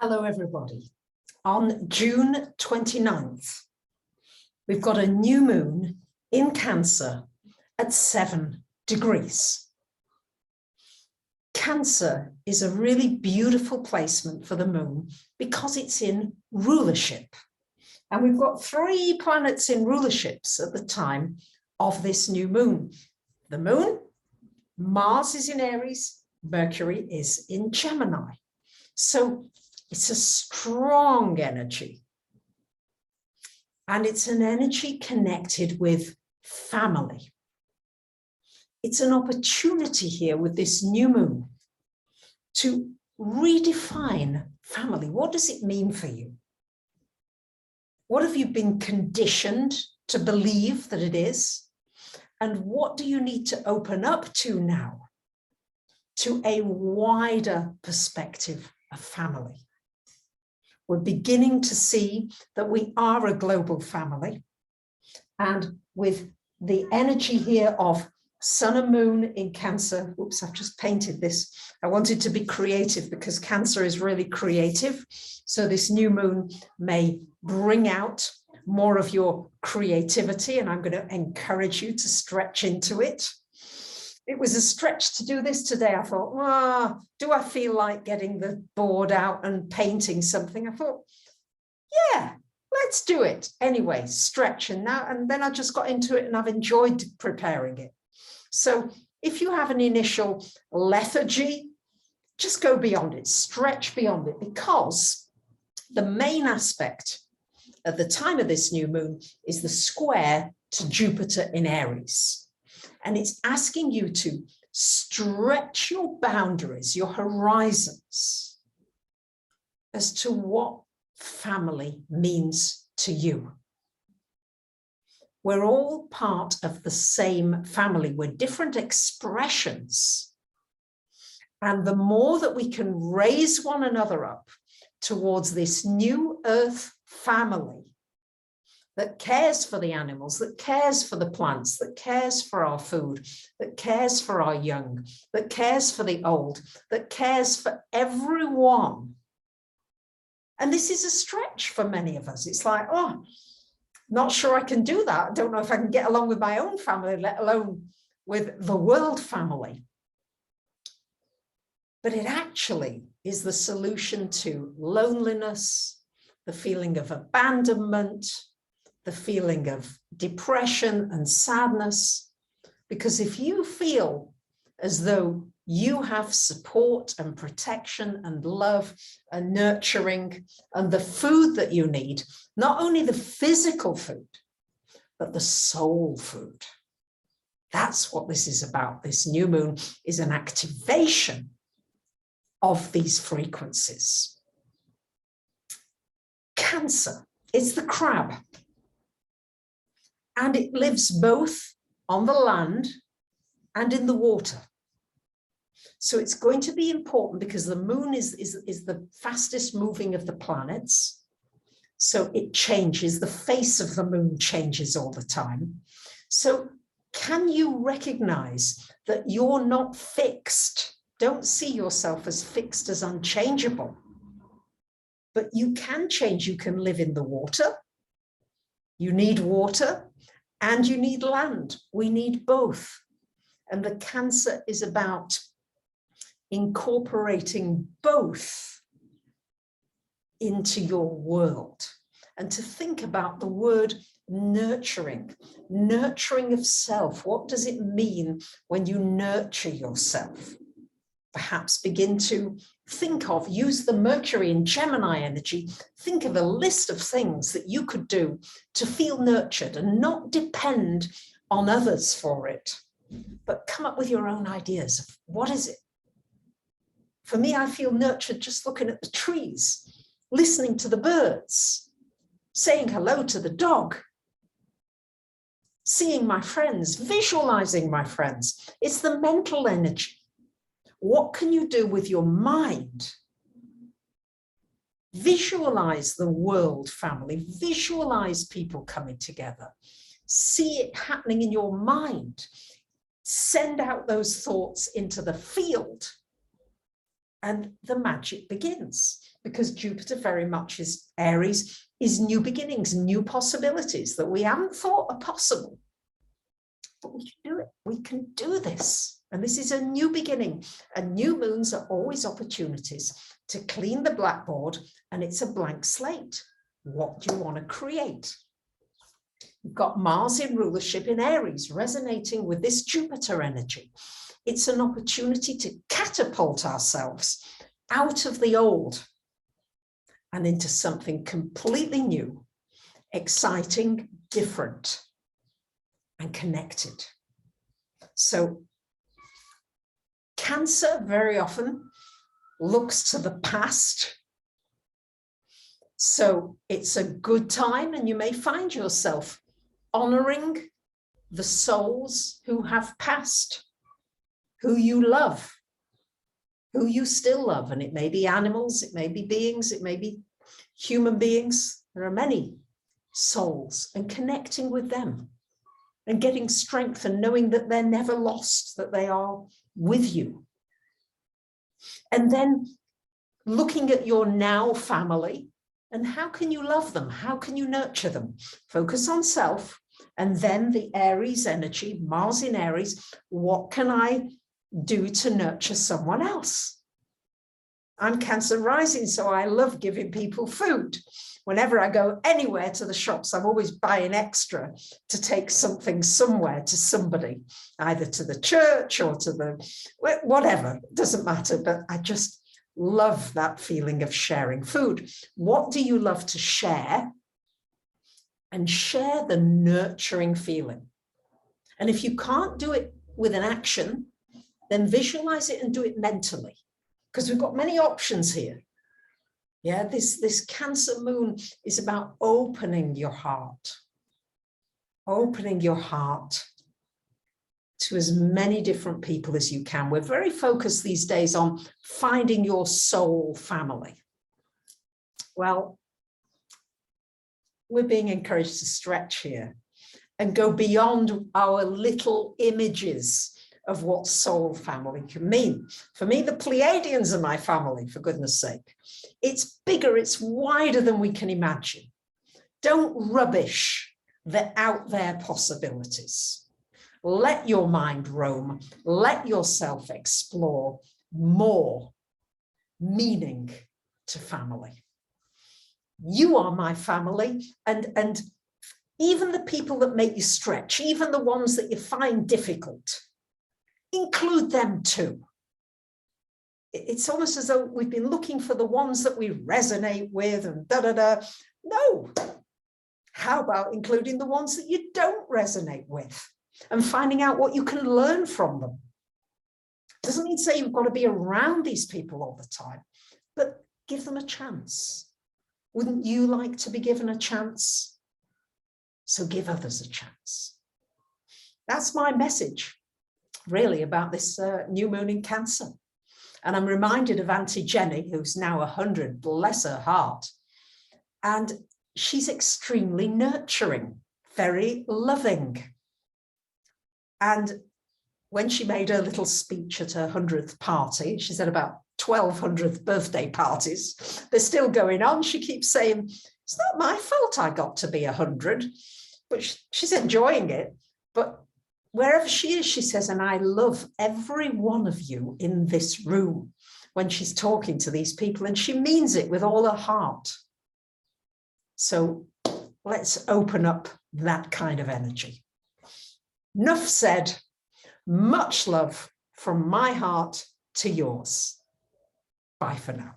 Hello, everybody. On June 29th, we've got a new moon in Cancer at 7 degrees. Cancer is a really beautiful placement for the moon because it's in rulership. And we've got 3 planets in rulerships at the time of this new moon. The moon, Mars is in Aries, Mercury is in Gemini. So it's a strong energy. And it's an energy connected with family. It's an opportunity here with this new moon to redefine family. What does it mean for you? What have you been conditioned to believe that it is? And what do you need to open up to now to a wider perspective of family? We're beginning to see that we are a global family. And with the energy here of Sun and Moon in Cancer, oops, I've just painted this. I wanted to be creative because Cancer is really creative. So this new moon may bring out more of your creativity, and I'm going to encourage you to stretch into it. It was a stretch to do this today. I thought, do I feel like getting the board out and painting something? I thought, yeah, let's do it. Anyway, stretch. And then I just got into it and I've enjoyed preparing it. So if you have an initial lethargy, just go beyond it, stretch beyond it, because the main aspect at the time of this new moon is the square to Jupiter in Aries. And it's asking you to stretch your boundaries, your horizons, as to what family means to you. We're all part of the same family. We're different expressions. And the more that we can raise one another up towards this new earth family that cares for the animals, that cares for the plants, that cares for our food, that cares for our young, that cares for the old, that cares for everyone. And this is a stretch for many of us. It's like, not sure I can do that. I don't know if I can get along with my own family, let alone with the world family. But it actually is the solution to loneliness, the feeling of abandonment, the feeling of depression and sadness. Because if you feel as though you have support and protection and love and nurturing and the food that you need, not only the physical food, but the soul food. That's what this is about. This new moon is an activation of these frequencies. Cancer, it's the crab. And it lives both on the land and in the water. So it's going to be important because the moon is the fastest moving of the planets. So it changes, the face of the moon changes all the time. So can you recognize that you're not fixed? Don't see yourself as fixed, as unchangeable. But you can change, you can live in the water. You need water. And you need land. We need both. And the Cancer is about incorporating both into your world. And to think about the word nurturing, nurturing of self. What does it mean when you nurture yourself? Perhaps begin to think of, use the Mercury and Gemini energy, think of a list of things that you could do to feel nurtured and not depend on others for it, but come up with your own ideas of what is it? For me, I feel nurtured just looking at the trees, listening to the birds, saying hello to the dog, seeing my friends, visualizing my friends. It's the mental energy. What can you do with your mind? Visualize the world family, visualize people coming together, see it happening in your mind, send out those thoughts into the field and the magic begins, because Jupiter very much is Aries, is new beginnings, new possibilities that we haven't thought are possible. But we can do it. We can do this. And this is a new beginning. And new moons are always opportunities to clean the blackboard, and it's a blank slate. What do you want to create? You've got Mars in rulership in Aries, resonating with this Jupiter energy. It's an opportunity to catapult ourselves out of the old and into something completely new, exciting, different, and connected. So Cancer very often looks to the past. So it's a good time, and you may find yourself honoring the souls who have passed, who you love, who you still love. And it may be animals, it may be beings, it may be human beings. There are many souls, and connecting with them and getting strength and knowing that they're never lost, that they are with you. And then looking at your now family, and how can you love them? How can you nurture them? Focus on self. And then the Aries energy, Mars in Aries, what can I do to nurture someone else? I'm Cancer rising, so I love giving people food. Whenever I go anywhere to the shops, I'm always buying extra to take something somewhere to somebody, either to the church or to the, whatever, it doesn't matter. But I just love that feeling of sharing food. What do you love to share? And share the nurturing feeling. And if you can't do it with an action, then visualize it and do it mentally, because we've got many options here. Yeah, this Cancer moon is about opening your heart to as many different people as you can. We're very focused these days on finding your soul family. Well, we're being encouraged to stretch here and go beyond our little images of what soul family can mean. For me, the Pleiadians are my family, for goodness sake. It's bigger, it's wider than we can imagine. Don't rubbish the out there possibilities. Let your mind roam, let yourself explore more meaning to family. You are my family, and even the people that make you stretch, even the ones that you find difficult, include them too. It's almost as though we've been looking for the ones that we resonate with and da-da-da. No. How about including the ones that you don't resonate with and finding out what you can learn from them? Doesn't mean to say you've got to be around these people all the time, but give them a chance. Wouldn't you like to be given a chance? So give others a chance. That's my message, really, about this new moon in Cancer. And I'm reminded of Auntie Jenny, who's now 100, bless her heart. And she's extremely nurturing, very loving. And when she made her little speech at her 100th party, she said about 1,200th birthday parties, they're still going on. She keeps saying, it's not my fault I got to be 100, but she's enjoying it. But wherever she is, she says, and I love every one of you in this room, when she's talking to these people, and she means it with all her heart. So let's open up that kind of energy. Enough said. Much love from my heart to yours. Bye for now.